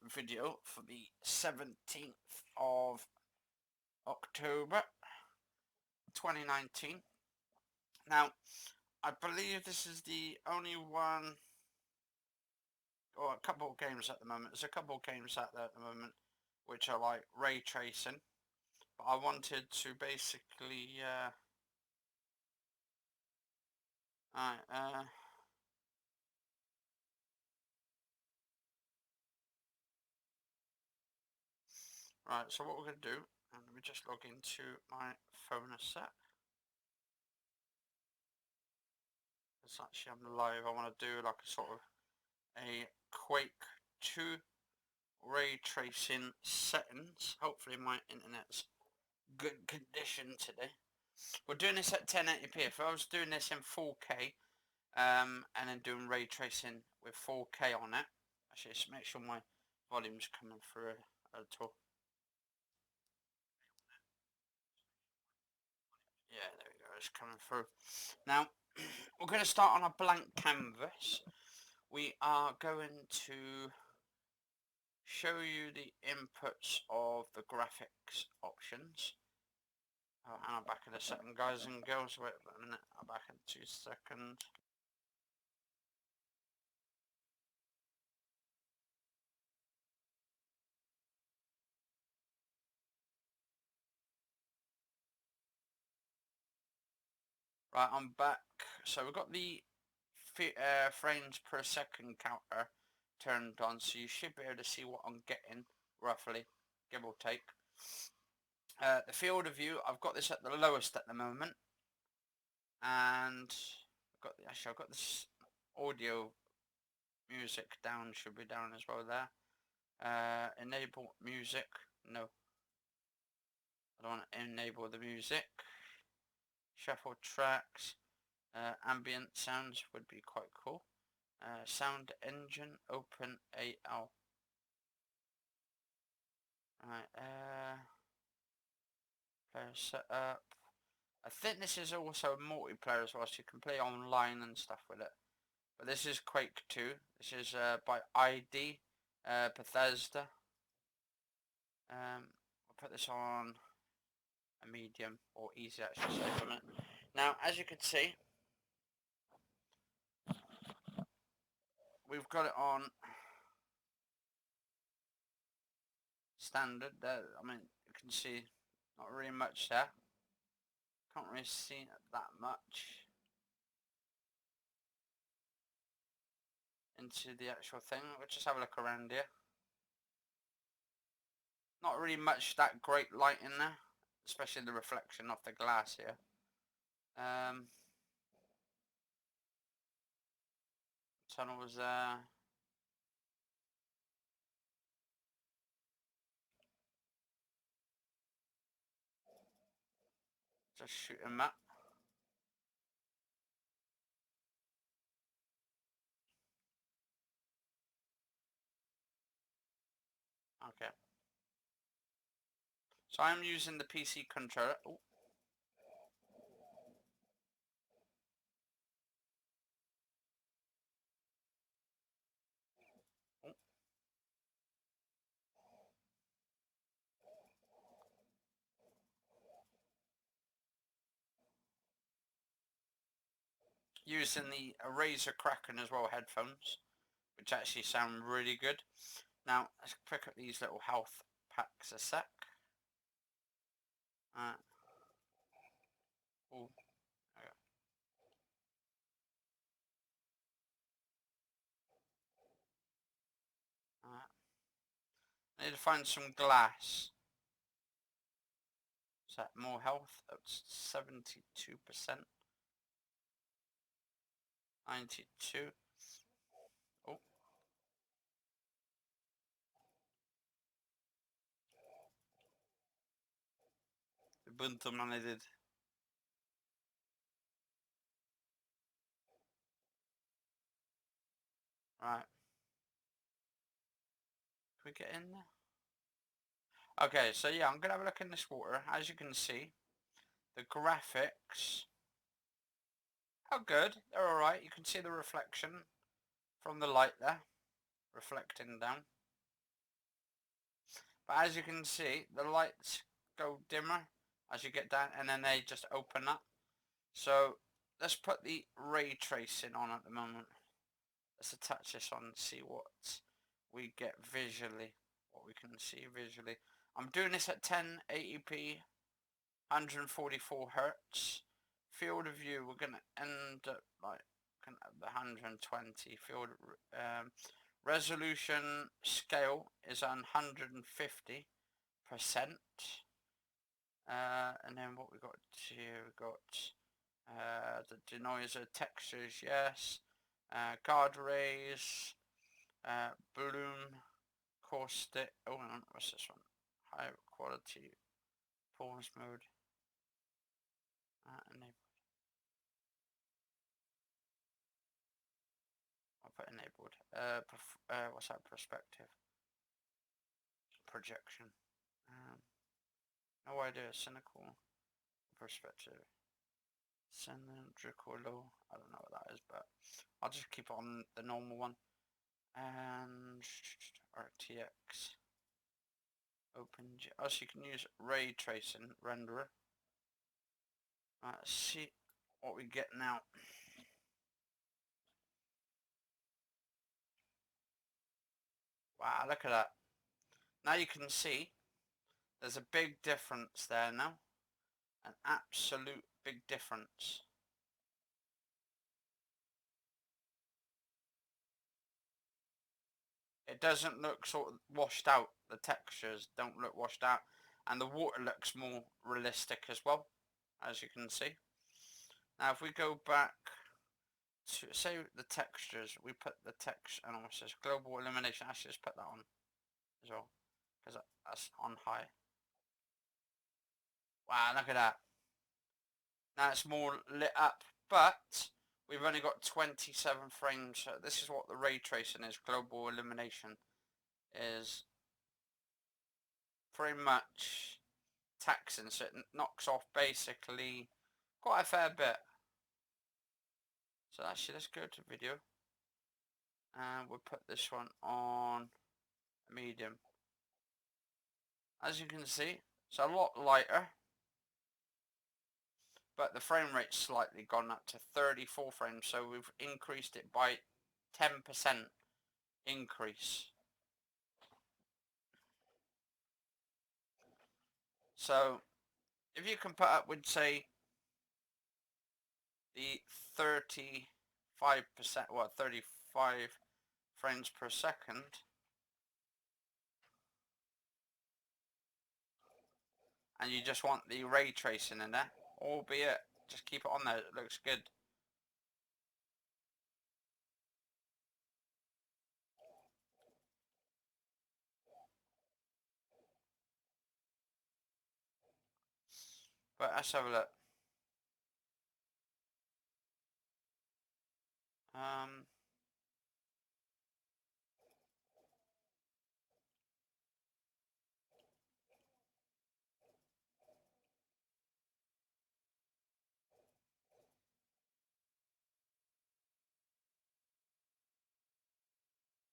video for the 17th of October 2019. Now, I believe this is the only one, or a couple of games at the moment. There's a couple of games out there at the moment which are like ray tracing, but I wanted to basically right, so what we're going to do, and let me just log into my phone a sec. It's actually on the live. I want to do like a sort of a Quake 2 ray tracing settings. Hopefully my internet's good condition today. We're doing this at 1080p. If I was doing this in 4K, and then doing ray tracing with 4K on it, actually just make sure my volume's coming through at all. Yeah, there we go, it's coming through. Now, we're going to start on a blank canvas. We are going to show you the inputs of the graphics options. Oh, and I'm back in a second, guys and girls. Wait a minute, I'm back in 2 seconds. Right, I'm back. So we've got the frames per second counter turned on, so you should be able to see what I'm getting roughly, give or take. The field of view, I've got this at the lowest at the moment, and I've got this audio music down, should be down as well there. Enable music, no, I don't want to enable the music. Shuffle tracks, ambient sounds would be quite cool. Sound engine, open AL. Right, player setup. I think this is also multiplayer as well, so you can play online and stuff with it. But this is Quake 2. This is by ID, Bethesda. I'll put this on a medium, or easy actually say from it. Now, as you can see, we've got it on standard. I mean, you can see not really much there. Can't really see that much into the actual thing. We'll just have a look around here. Not really much that great light in there, especially the reflection off the glass here. Tunnel was there. Just shoot him up. Okay. So I'm using the PC controller. Oh. Oh. Using the Razer Kraken as well headphones, which actually sound really good. Now let's pick up these little health packs a sec. Oh. Okay. I need to find some glass. Is that more health? That's 72%. 92. Oh. Ubuntu managed. Right. Can we get in there? Okay, so yeah, I'm gonna have a look in this water. As you can see, the graphics are good. They're alright. You can see the reflection from the light there, reflecting down. But as you can see, the lights go dimmer as you get down, and then they just open up. So let's put the ray tracing on at the moment. Let's attach this on and see what we get visually, what we can see visually. I'm doing this at 1080p, 144 hertz. Field of view, we're gonna end up like the 120 field. Resolution scale is on 150%. And then what we got here, we got the denoiser textures, yes. Guard rays, bloom, caustic. Oh, hang on, what's this one? High quality pause mode. Enabled. I'll put enabled. What's that? Perspective. Projection. No idea. Cynical. Perspective. Cylindrical low. I don't know what that is, but I'll just keep it on the normal one. And RTX. Oh, so you can use ray tracing renderer. Let's see what we get now. Wow, look at that. Now you can see there's a big difference there now. An absolute big difference. It doesn't look sort of washed out. The textures don't look washed out. And the water looks more realistic as well, as you can see. Now if we go back to, say, the textures, we put the text, and it says global illumination. Actually, just put that on as well, because that's on high. Wow, look at that. Now it's more lit up, but we've only got 27 frames. So this is what the ray tracing is. Global illumination is pretty much taxing, so it knocks off basically quite a fair bit. So actually, let's go to video, and we'll put this one on medium. As you can see, it's a lot lighter, but the frame rate's slightly gone up to 34 frames, so we've increased it by 10% increase. So if you can put up with, say, the 35%, well, 35 frames per second, and you just want the ray tracing in there, albeit just keep it on there, it looks good. But let's have a look.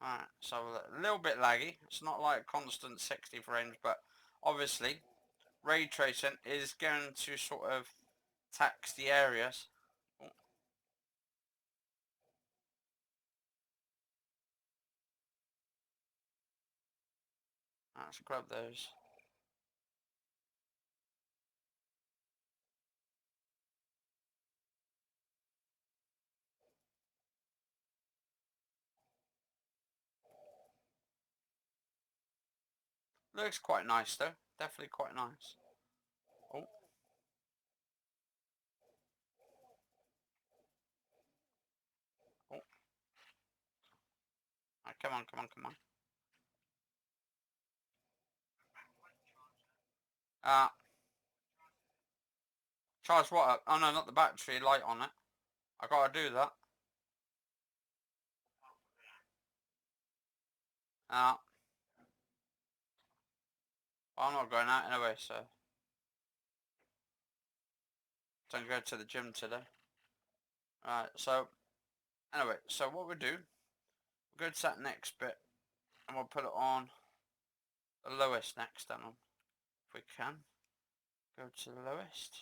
Alright, so a little bit laggy. It's not like constant 60 frames, but obviously ray tracing is going to sort of tax the areas. Oh. Let's grab those. Looks quite nice though. Definitely quite nice. Oh. Oh. Right, come on, come on, come on. Charge what up? Oh no, not the battery, light on it. I gotta do that. Well, I'm not going out anyway, so don't go to the gym today. Alright, so anyway, so what we'll do, we'll go to that next bit, and we'll put it on the lowest next then on, if we can. Go to the lowest.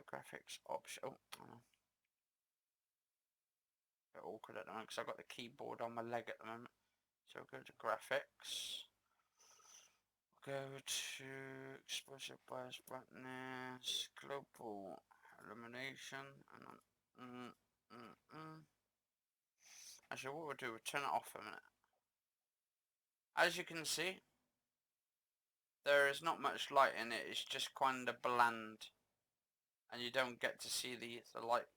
Graphics option. Oh, hang on. A bit awkward at the moment because I've got the keyboard on my leg at the moment. So go to graphics. Go to exposure bias brightness, global illumination, and actually what we'll do, we'll turn it off a minute. As you can see, there is not much light in it, it's just kind of bland. And you don't get to see the light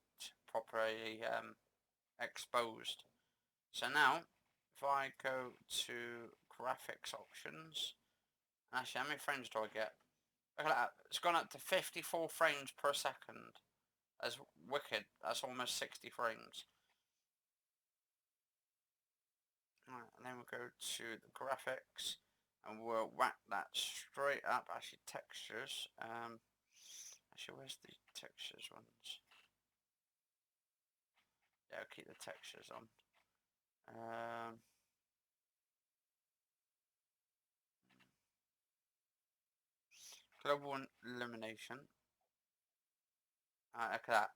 properly exposed. So now, if I go to graphics options, actually how many frames do I get? Look at that, it's gone up to 54 frames per second. That's wicked, that's almost 60 frames. Right, and then we'll go to the graphics and we'll whack that straight up. Actually, textures. Actually, where's the textures ones? Yeah, I'll keep the textures on. Global illumination. Look at that.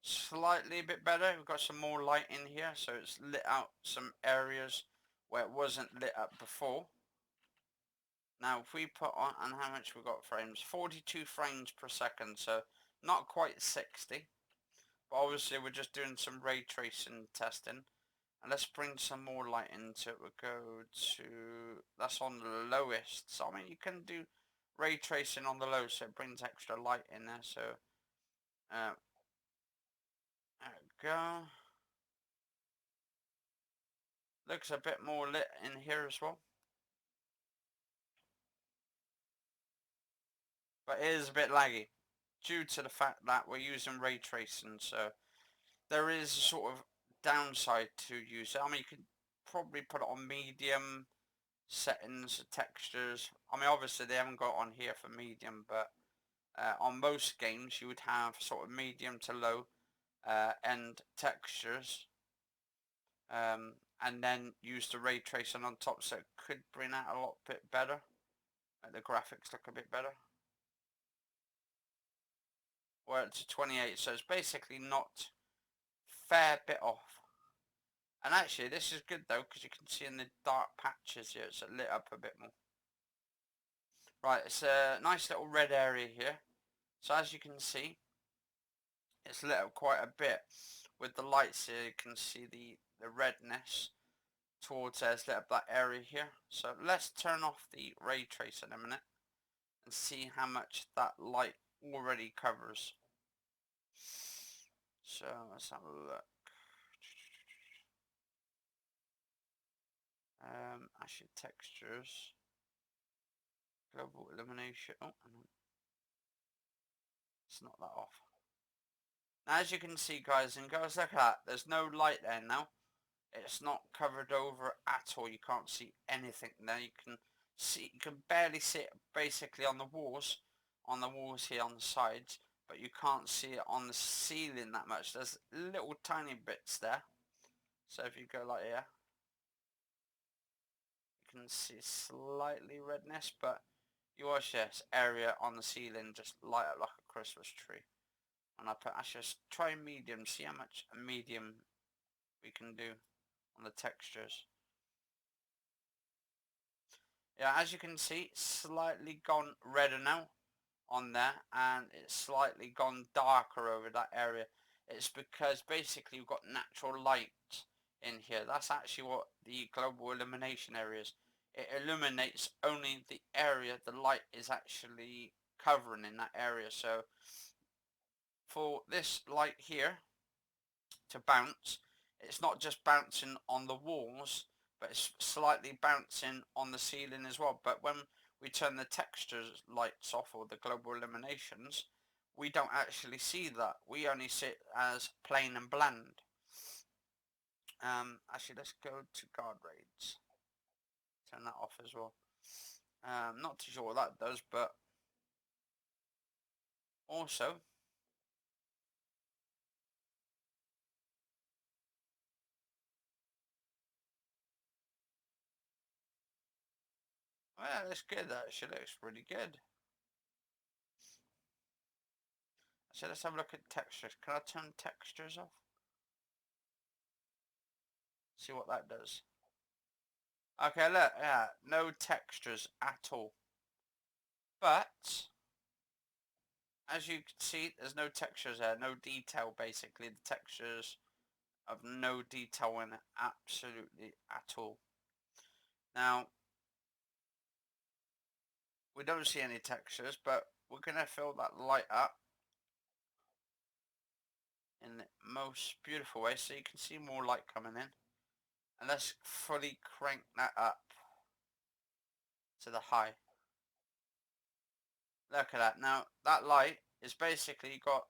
Slightly a bit better. We've got some more light in here, so it's lit out some areas where it wasn't lit up before. Now, if we put on, and how much we got frames? 42 frames per second, so not quite 60. But obviously, we're just doing some ray tracing testing. And let's bring some more light into it. We'll go to, that's on the lowest. So, I mean, you can do ray tracing on the low, so it brings extra light in there. So, there we go. Looks a bit more lit in here as well. But it is a bit laggy due to the fact that we're using ray tracing. So, there is a sort of downside to use it. I mean, you could probably put it on medium settings, textures. I mean, obviously they haven't got on here for medium, but on most games you would have sort of medium to low end textures, and then use the ray tracing on top, so it could bring out a lot bit better. Make the graphics look a bit better. Well, it's a 28, so it's basically not fair bit off. And actually, this is good though, because you can see in the dark patches here, it's lit up a bit more. Right, it's a nice little red area here. So as you can see, it's lit up quite a bit. With the lights here, you can see the redness towards there. It's lit up that area here. So let's turn off the ray trace in a minute and see how much that light already covers. So let's have a look. Actually, textures, global illumination. Oh, it's not that off. Now, as you can see, guys and girls, look at that. There's no light there now. It's not covered over at all. You can't see anything there. You can barely see it basically on the walls here on the sides, but you can't see it on the ceiling that much. There's little tiny bits there. So if you go like here, you can see slightly redness, but you watch this area on the ceiling just light up like a Christmas tree. And I just try medium, see how much medium we can do on the textures. Yeah, as you can see, slightly gone redder now on there, and it's slightly gone darker over that area. It's because basically you've got natural light in here. That's actually what the global illumination area is. It illuminates only the area the light is actually covering in that area. So for this light here to bounce, it's not just bouncing on the walls, but it's slightly bouncing on the ceiling as well. But when we turn the textures lights off, or the global illuminations, we don't actually see that. We only see it as plain and bland. Actually, let's go to guard raids. Turn that off as well. Not too sure what that does, but also Well, that's good. That actually looks really good. So let's have a look at textures. Can I turn textures off? See what that does. Okay, look, yeah, no textures at all. But as you can see, there's no textures there, no detail basically. The textures have no detail in it, absolutely at all. Now, we don't see any textures, but we're going to fill that light up in the most beautiful way so you can see more light coming in. And let's fully crank that up to the high. Look at that. Now, that light is basically got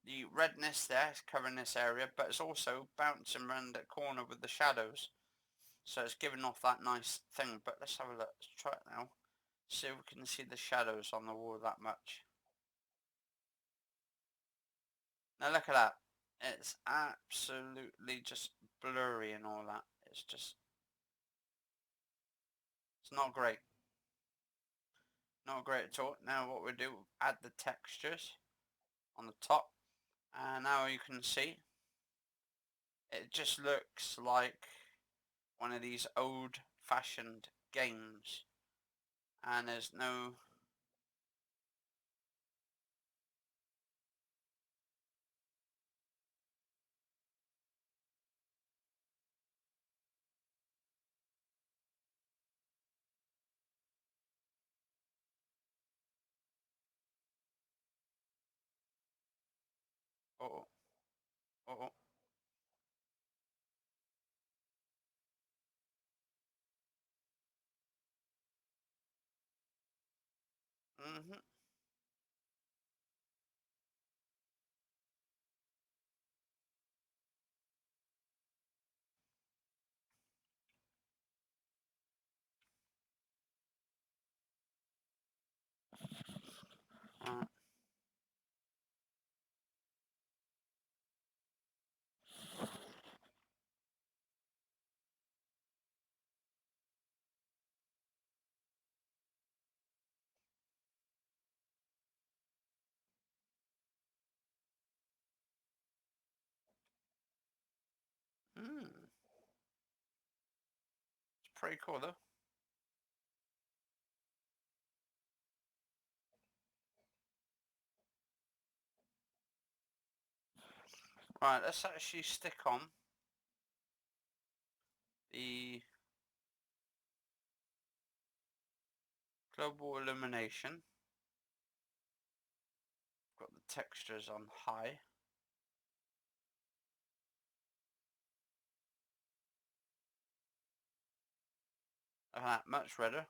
the redness there, it's covering this area, but it's also bouncing around the corner with the shadows. So it's giving off that nice thing. But let's have a look. Let's try it now. See if we can see the shadows on the wall that much. Now look at that. It's absolutely just blurry and all that. It's just, it's not great. Not great at all. Now what we do, add the textures on the top. And now you can see, it just looks like one of these old-fashioned games. And there's no... Oh, oh, oh. Mm-hmm. It's pretty cool though. Right, let's actually stick on the global illumination. Got the textures on high. Much redder.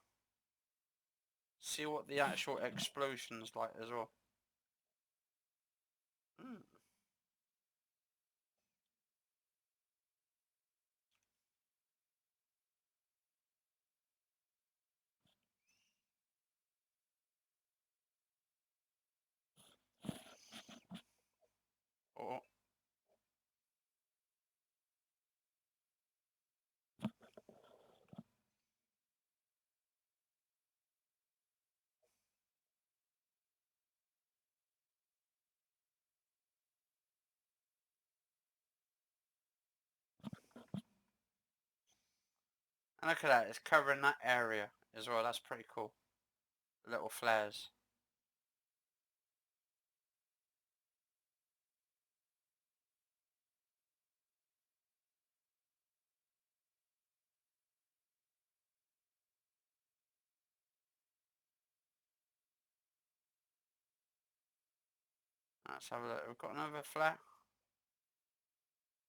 See what the actual explosion's like as well. Mm. Oh, and look at that, it's covering that area as well. That's pretty cool. The little flares. Let's have a look. We've got another flare.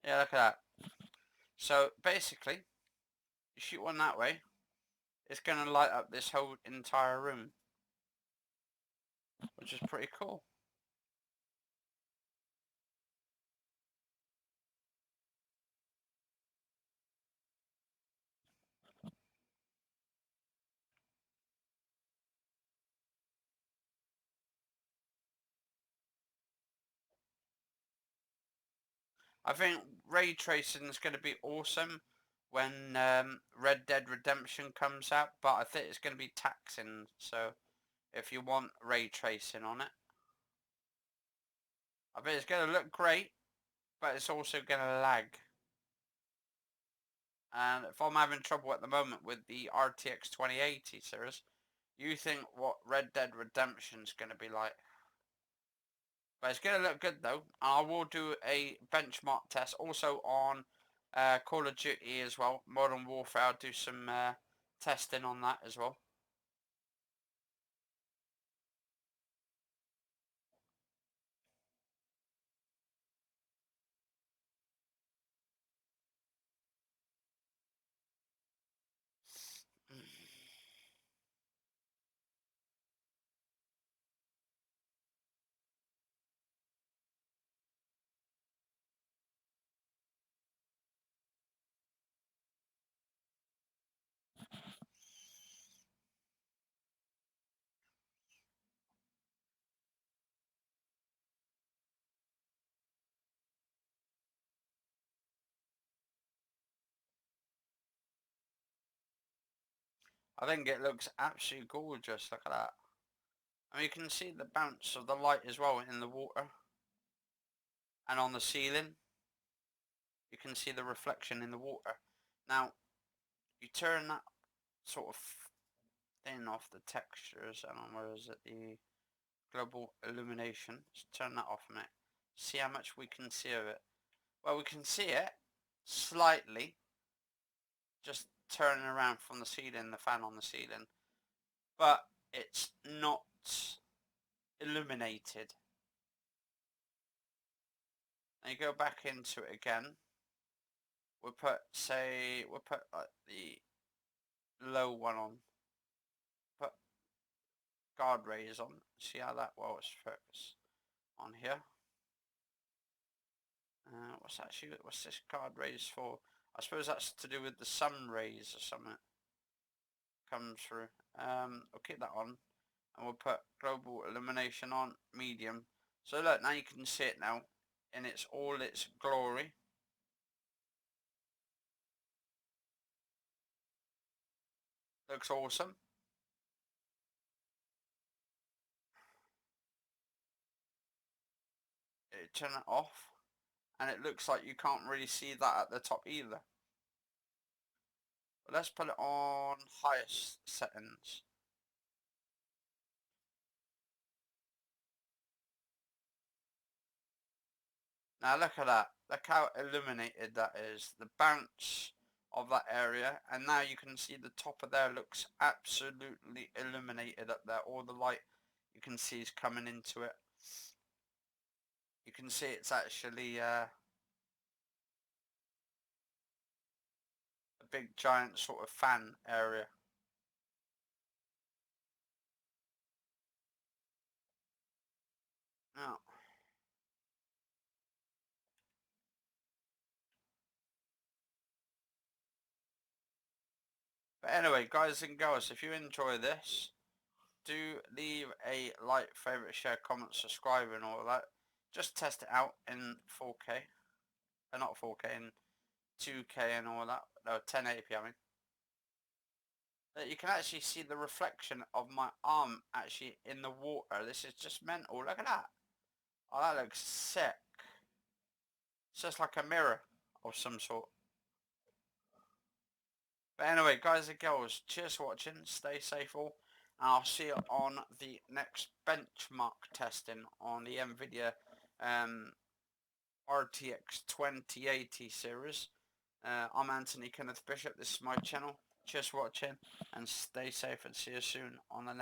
Yeah, look at that. So basically, you shoot one that way, it's going to light up this whole entire room, which is pretty cool. I think ray tracing is going to be awesome when Red Dead Redemption comes out, but I think it's going to be taxing, so if you want ray tracing on it, I bet it's going to look great, but it's also going to lag. And if I'm having trouble at the moment with the RTX 2080 series, you think what Red Dead Redemption's going to be like. But it's going to look good though. I will do a benchmark test also on Call of Duty as well. Modern Warfare, I'll do some testing on that as well. I think it looks absolutely gorgeous. Look at that. I mean, you can see the bounce of the light as well in the water. And on the ceiling, you can see the reflection in the water. Now, you turn that sort of thin off the textures, and on where is it, the global illumination. Let's turn that off a minute. See how much we can see of it. Well, we can see it slightly, just turning around from the ceiling, the fan on the ceiling, but it's not illuminated. And you go back into it again. We'll put like the low one on. Put guard rays on. See how that is focused on here. What's this guard rays for? I suppose that's to do with the sun rays or something. Comes through. We'll keep that on, and we'll put global illumination on medium. So look, now you can see it now in all its glory. Looks awesome. Turn it off, and it looks like you can't really see that at the top either. But let's put it on highest settings. Now look at that. Look how illuminated that is. The bounce of that area, and now you can see the top of there looks absolutely illuminated up there. All the light you can see is coming into it. You can see it's actually a big giant sort of fan area. Now, but anyway, guys and girls, if you enjoy this, do leave a like, favorite, share, comment, subscribe and all of that. Just test it out in 4K. Not 4K, in 2K and all that. No, 1080p I mean. You can actually see the reflection of my arm actually in the water. This is just mental. Look at that. Oh, that looks sick. It's just like a mirror of some sort. But anyway, guys and girls, cheers for watching. Stay safe all. And I'll see you on the next benchmark testing on the NVIDIA RTX 2080 series. I'm Anthony Kenneth Bishop. This is my channel. Cheers for watching and stay safe, and see you soon on the next